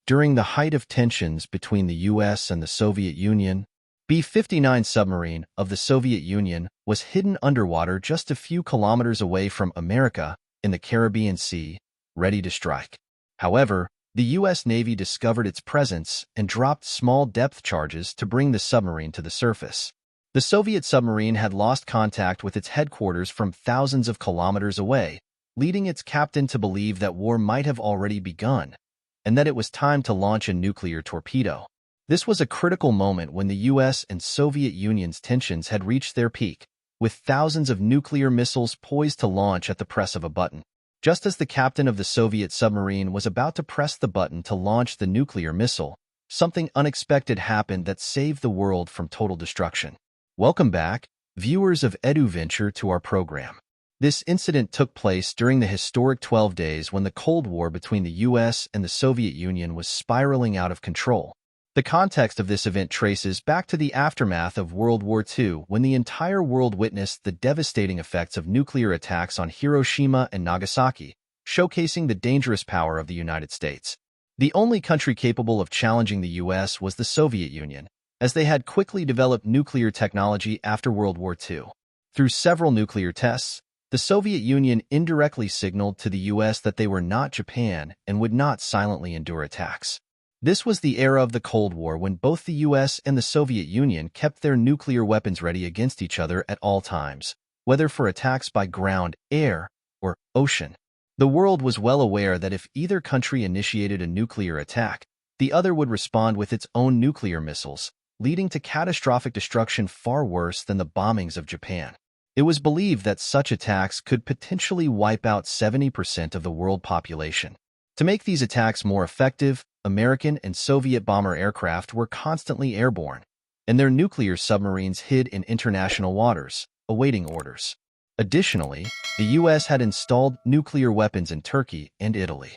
During the height of tensions between the U.S. and the Soviet Union, B-59 submarine of the Soviet Union was hidden underwater just a few kilometers away from America in the Caribbean Sea, ready to strike. However, the U.S. Navy discovered its presence and dropped small depth charges to bring the submarine to the surface. The Soviet submarine had lost contact with its headquarters from thousands of kilometers away, leading its captain to believe that war might have already begun, and that it was time to launch a nuclear torpedo. This was a critical moment when the U.S. and Soviet Union's tensions had reached their peak, with thousands of nuclear missiles poised to launch at the press of a button. Just as the captain of the Soviet submarine was about to press the button to launch the nuclear missile, something unexpected happened that saved the world from total destruction. Welcome back, viewers of EduVenture, to our program. This incident took place during the historic 12 days when the Cold War between the U.S. and the Soviet Union was spiraling out of control. The context of this event traces back to the aftermath of World War II, when the entire world witnessed the devastating effects of nuclear attacks on Hiroshima and Nagasaki, showcasing the dangerous power of the United States. The only country capable of challenging the U.S. was the Soviet Union, as they had quickly developed nuclear technology after World War II. Through several nuclear tests, the Soviet Union indirectly signaled to the U.S. that they were not Japan and would not silently endure attacks. This was the era of the Cold War, when both the U.S. and the Soviet Union kept their nuclear weapons ready against each other at all times, whether for attacks by ground, air, or ocean. The world was well aware that if either country initiated a nuclear attack, the other would respond with its own nuclear missiles, leading to catastrophic destruction far worse than the bombings of Japan. It was believed that such attacks could potentially wipe out 70% of the world population. To make these attacks more effective, American and Soviet bomber aircraft were constantly airborne, and their nuclear submarines hid in international waters, awaiting orders. Additionally, the U.S. had installed nuclear weapons in Turkey and Italy.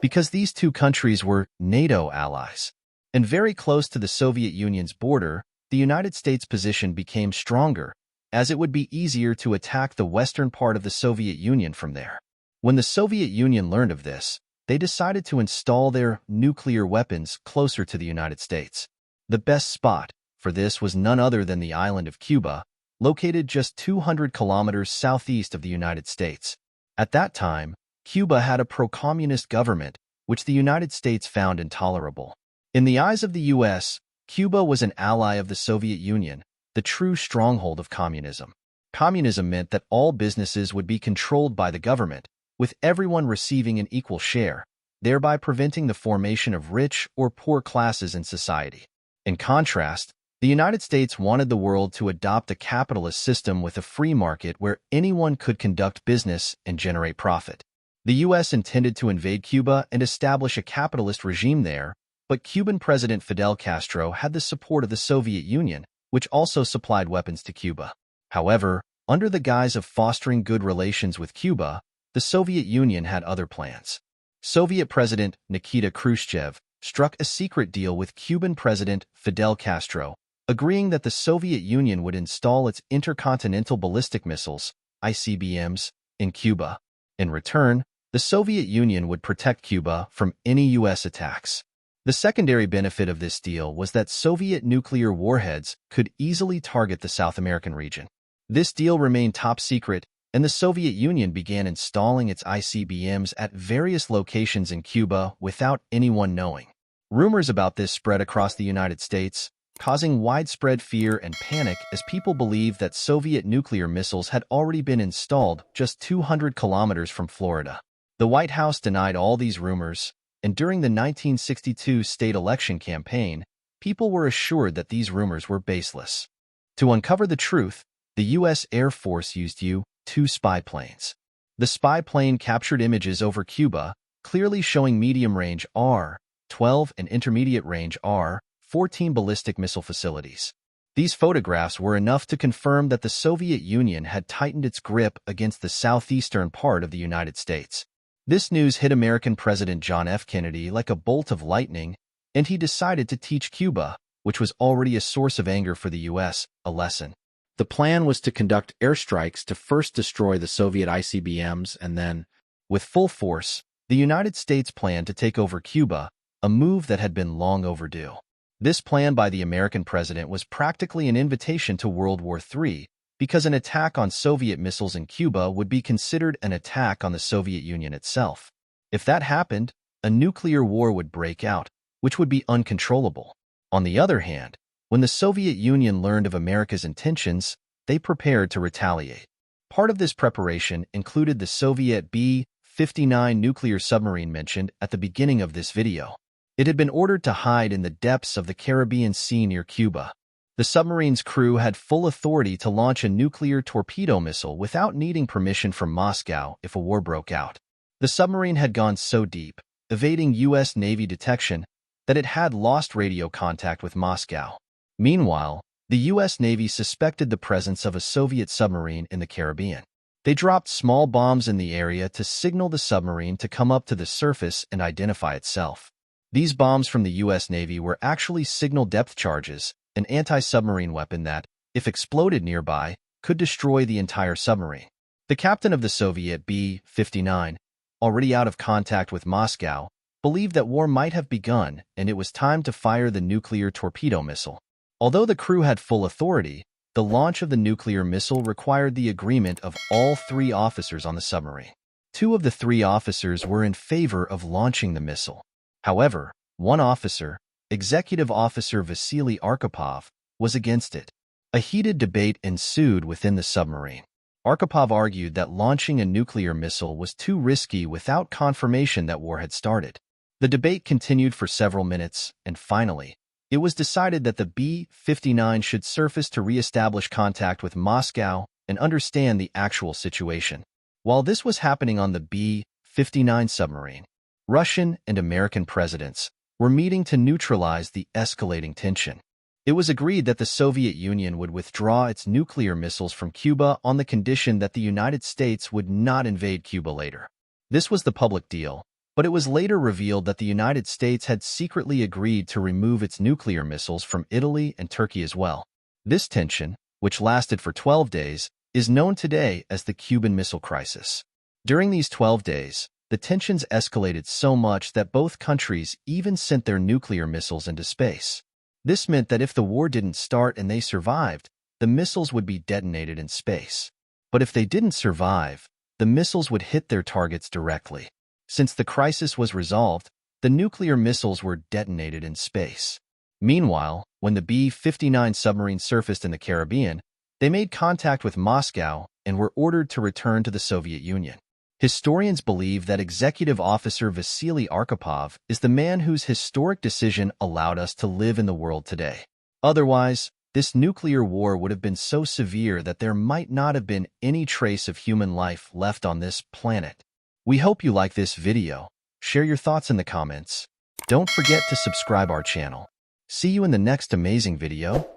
Because these two countries were NATO allies and very close to the Soviet Union's border, the United States' position became stronger, as it would be easier to attack the western part of the Soviet Union from there. When the Soviet Union learned of this, they decided to install their nuclear weapons closer to the United States. The best spot for this was none other than the island of Cuba, located just 200 kilometers southeast of the United States. At that time, Cuba had a pro-communist government, which the United States found intolerable. In the eyes of the U.S., Cuba was an ally of the Soviet Union, the true stronghold of communism. Communism meant that all businesses would be controlled by the government, with everyone receiving an equal share, thereby preventing the formation of rich or poor classes in society. In contrast, the United States wanted the world to adopt a capitalist system with a free market where anyone could conduct business and generate profit. The U.S. intended to invade Cuba and establish a capitalist regime there, but Cuban President Fidel Castro had the support of the Soviet Union, which also supplied weapons to Cuba. However, under the guise of fostering good relations with Cuba, the Soviet Union had other plans. Soviet President Nikita Khrushchev struck a secret deal with Cuban President Fidel Castro, agreeing that the Soviet Union would install its intercontinental ballistic missiles, ICBMs, in Cuba. In return, the Soviet Union would protect Cuba from any U.S. attacks. The secondary benefit of this deal was that Soviet nuclear warheads could easily target the South American region. This deal remained top secret, and the Soviet Union began installing its ICBMs at various locations in Cuba without anyone knowing. Rumors about this spread across the United States, causing widespread fear and panic as people believed that Soviet nuclear missiles had already been installed just 200 kilometers from Florida. The White House denied all these rumors, and during the 1962 state election campaign, people were assured that these rumors were baseless. To uncover the truth, the U.S. Air Force used U-2 spy planes. The spy plane captured images over Cuba, clearly showing medium-range R-12 and intermediate-range R-14 ballistic missile facilities. These photographs were enough to confirm that the Soviet Union had tightened its grip against the southeastern part of the United States. This news hit American President John F. Kennedy like a bolt of lightning, and he decided to teach Cuba, which was already a source of anger for the U.S., a lesson. The plan was to conduct airstrikes to first destroy the Soviet ICBMs and then, with full force, the United States planned to take over Cuba, a move that had been long overdue. This plan by the American president was practically an invitation to World War III, because an attack on Soviet missiles in Cuba would be considered an attack on the Soviet Union itself. If that happened, a nuclear war would break out, which would be uncontrollable. On the other hand, when the Soviet Union learned of America's intentions, they prepared to retaliate. Part of this preparation included the Soviet B-59 nuclear submarine mentioned at the beginning of this video. It had been ordered to hide in the depths of the Caribbean Sea near Cuba. The submarine's crew had full authority to launch a nuclear torpedo missile without needing permission from Moscow if a war broke out. The submarine had gone so deep, evading U.S. Navy detection, that it had lost radio contact with Moscow. Meanwhile, the U.S. Navy suspected the presence of a Soviet submarine in the Caribbean. They dropped small bombs in the area to signal the submarine to come up to the surface and identify itself. These bombs from the U.S. Navy were actually signal depth charges, an anti-submarine weapon that, if exploded nearby, could destroy the entire submarine. The captain of the Soviet B-59, already out of contact with Moscow, believed that war might have begun and it was time to fire the nuclear torpedo missile. Although the crew had full authority, the launch of the nuclear missile required the agreement of all 3 officers on the submarine. 2 of the 3 officers were in favor of launching the missile. However, one officer, Executive Officer Vasily Arkhipov, was against it. A heated debate ensued within the submarine. Arkhipov argued that launching a nuclear missile was too risky without confirmation that war had started. The debate continued for several minutes, and finally, it was decided that the B-59 should surface to re-establish contact with Moscow and understand the actual situation. While this was happening on the B-59 submarine, Russian and American presidents were meeting to neutralize the escalating tension. It was agreed that the Soviet Union would withdraw its nuclear missiles from Cuba on the condition that the United States would not invade Cuba later. This was the public deal, but it was later revealed that the United States had secretly agreed to remove its nuclear missiles from Italy and Turkey as well. This tension, which lasted for 12 days, is known today as the Cuban Missile Crisis. During these 12 days, the tensions escalated so much that both countries even sent their nuclear missiles into space. This meant that if the war didn't start and they survived, the missiles would be detonated in space. But if they didn't survive, the missiles would hit their targets directly. Since the crisis was resolved, the nuclear missiles were detonated in space. Meanwhile, when the B-59 submarine surfaced in the Caribbean, they made contact with Moscow and were ordered to return to the Soviet Union. Historians believe that Executive Officer Vasily Arkhipov is the man whose historic decision allowed us to live in the world today. Otherwise, this nuclear war would have been so severe that there might not have been any trace of human life left on this planet. We hope you like this video. Share your thoughts in the comments. Don't forget to subscribe our channel. See you in the next amazing video.